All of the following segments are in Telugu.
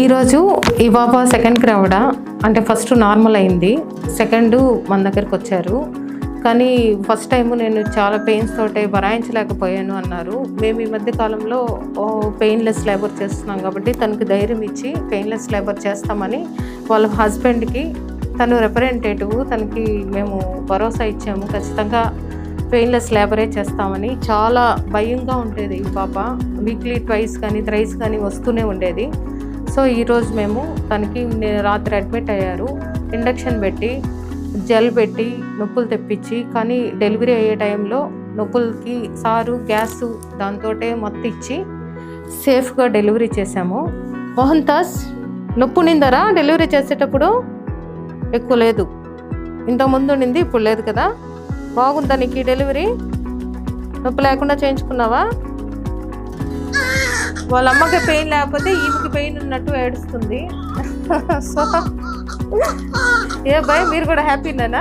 ఈరోజు ఈ బాబా సెకండ్కి రావడా అంటే ఫస్ట్ నార్మల్ అయింది, సెకండ్ మన దగ్గరికి వచ్చారు. కానీ ఫస్ట్ టైము నేను చాలా పెయిన్స్ తోటే భరాయించలేకపోయాను అన్నారు. మేము ఈ మధ్య కాలంలో పెయిన్లెస్ లేబర్ చేస్తున్నాం కాబట్టి తనకి ధైర్యం ఇచ్చి పెయిన్లెస్ లేబర్ చేస్తామని వాళ్ళ హస్బెండ్కి తను రిప్రజెంటేటివ్ తనకి మేము భరోసా ఇచ్చాము. ఖచ్చితంగా పెయిన్లెస్ లేబరే చేస్తామని. చాలా భయంగా ఉండేది ఈ పాప, వీక్లీ ట్వైస్ కానీ థ్రైస్ కానీ వస్తూనే ఉండేది. సో ఈరోజు మేము తనకి రాత్రి అడ్మిట్ అయ్యారు, ఇండక్షన్ పెట్టి జెల్ పెట్టి నొప్పులు తెప్పించి, కానీ డెలివరీ అయ్యే టైంలో నొప్పులకి సారు గ్యాసు దాంతో మొత్తం ఇచ్చి సేఫ్గా డెలివరీ చేశాము. మోహన్దాస్ నొప్పి నిందరా డెలివరీ చేసేటప్పుడు? ఎక్కువ లేదు, ఇంతకుముందు ఉండింది, ఇప్పుడు లేదు కదా. బాగుందా నీకు ఈ డెలివరీ? నొప్పి లేకుండా చేయించుకున్నావా? వాళ్ళ అమ్మకి పెయిన్ లేకపోతే ఈమెకి పెయిన్ ఉన్నట్టు ఏడుస్తుంది. సో ఏ భయ మీరు కూడా హ్యాపీనా?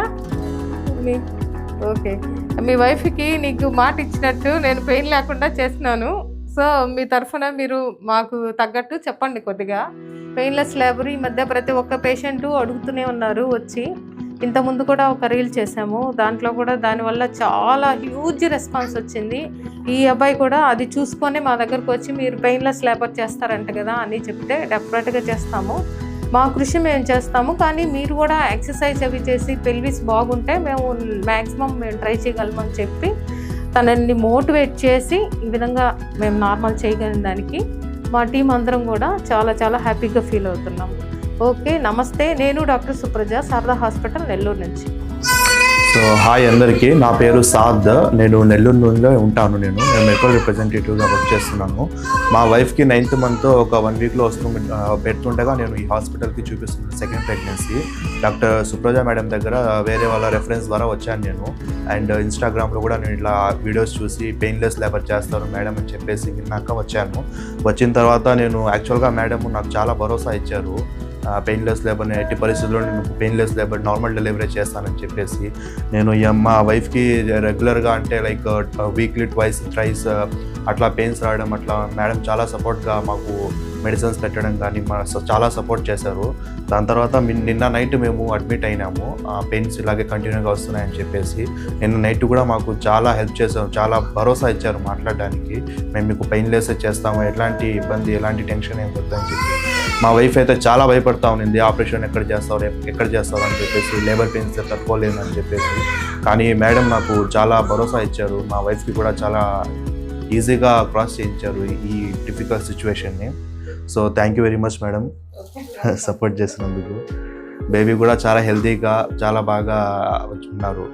ఓకే, మీ వైఫ్కి నీకు మాట ఇచ్చినట్టు నేను పెయిన్ లేకుండా చేస్తున్నాను. సో మీ తరఫున మీరు మాకు తగ్గట్టు చెప్పండి కొద్దిగా. పెయిన్లెస్ లేబర్ ఈ మధ్య ప్రతి ఒక్క పేషెంటు అడుగుతూనే ఉన్నారు వచ్చి. ఇంతకుముందు కూడా ఒక రీల్ చేసాము, దాంట్లో కూడా దానివల్ల చాలా హ్యూజ్ రెస్పాన్స్ వచ్చింది. ఈ అబ్బాయి కూడా అది చూసుకొని మా దగ్గరకు వచ్చి మీరు పెయిన్లెస్ లేబర్ చేస్తారంట కదా అని చెప్తే డెఫినెట్గా చేస్తాము, మా కృషి మేము చేస్తాము. కానీ మీరు కూడా ఎక్సర్సైజ్ అవి చేసి పెల్విస్ బాగుంటే మేము మ్యాక్సిమం మేము ట్రై చేయగలమని చెప్పి తనని మోటివేట్ చేసి ఈ విధంగా మేము నార్మల్ చేయగలిగిన దానికి మా టీం అందరం కూడా చాలా చాలా హ్యాపీగా ఫీల్ అవుతున్నాం. ఓకే, నమస్తే. నేను డాక్టర్ సుప్రజ, శారదా హాస్పిటల్, నెల్లూరు నుంచి. సో హాయ్ అందరికీ, నా పేరు సాద్. నేను నెల్లూరులో ఉంటాను. నేను మెడికల్ రిప్రజెంటేటివ్గా వర్క్ చేస్తున్నాను. మా వైఫ్కి 9th month ఒక 1 weekలో పెడుతుండగా నేను ఈ హాస్పిటల్కి చూపిస్తున్నాను second pregnancy. Doctor Supraja madam దగ్గర వేరే వాళ్ళ రెఫరెన్స్ ద్వారా వచ్చాను నేను. అండ్ ఇన్స్టాగ్రామ్లో కూడా నేను ఇట్లా వీడియోస్ చూసి పెయిన్లెస్ లేబర్ చేస్తారు మేడం అని చెప్పేసి విన్నాక వచ్చాను. వచ్చిన తర్వాత నేను యాక్చువల్గా మేడం నాకు చాలా భరోసా ఇచ్చారు. పెయిన్లెస్ లేబర్ని ఎట్టి పరిస్థితుల్లో నేను పెయిన్లెస్ లేబర్ నార్మల్ డెలివరీ చేస్తానని చెప్పేసి. నేను మా వైఫ్కి రెగ్యులర్గా అంటే లైక్ వీక్లీ ట్వైస్ థ్రైస్ అట్లా పెయిన్స్ రావడం అట్లా మేడం చాలా సపోర్ట్గా మాకు మెడిసిన్స్ పెట్టడం కానీ చాలా సపోర్ట్ చేశారు. దాని తర్వాత నిన్న నైట్ మేము అడ్మిట్ అయినాము, పెయిన్స్ ఇలాగే కంటిన్యూగా వస్తున్నాయని చెప్పేసి. నిన్న నైట్ కూడా మాకు చాలా హెల్ప్ చేశారు, చాలా భరోసా ఇచ్చారు మాట్లాడడానికి. మేము మీకు పెయిన్లెస్ చేస్తాము, ఎలాంటి ఇబ్బంది ఎలాంటి టెన్షన్ ఏం వద్దని చెప్పి. మా వైఫ్ అయితే చాలా భయపడతా ఉన్నింది, ఆపరేషన్ ఎక్కడ చేస్తారు అని చెప్పేసి, లేబర్ పెయిన్స్ తట్టుకోలేను అని చెప్పేసి. కానీ మేడం నాకు చాలా భరోసా ఇచ్చారు, మా వైఫ్కి కూడా చాలా ఈజీగా క్రాస్ చేయించారు ఈ డిఫికల్ట్ సిచ్యువేషన్ని. So thank you very much madam support చేసినందుకు. బేబీ కూడా చాలా హెల్తీగా చాలా బాగా ఉన్నారు.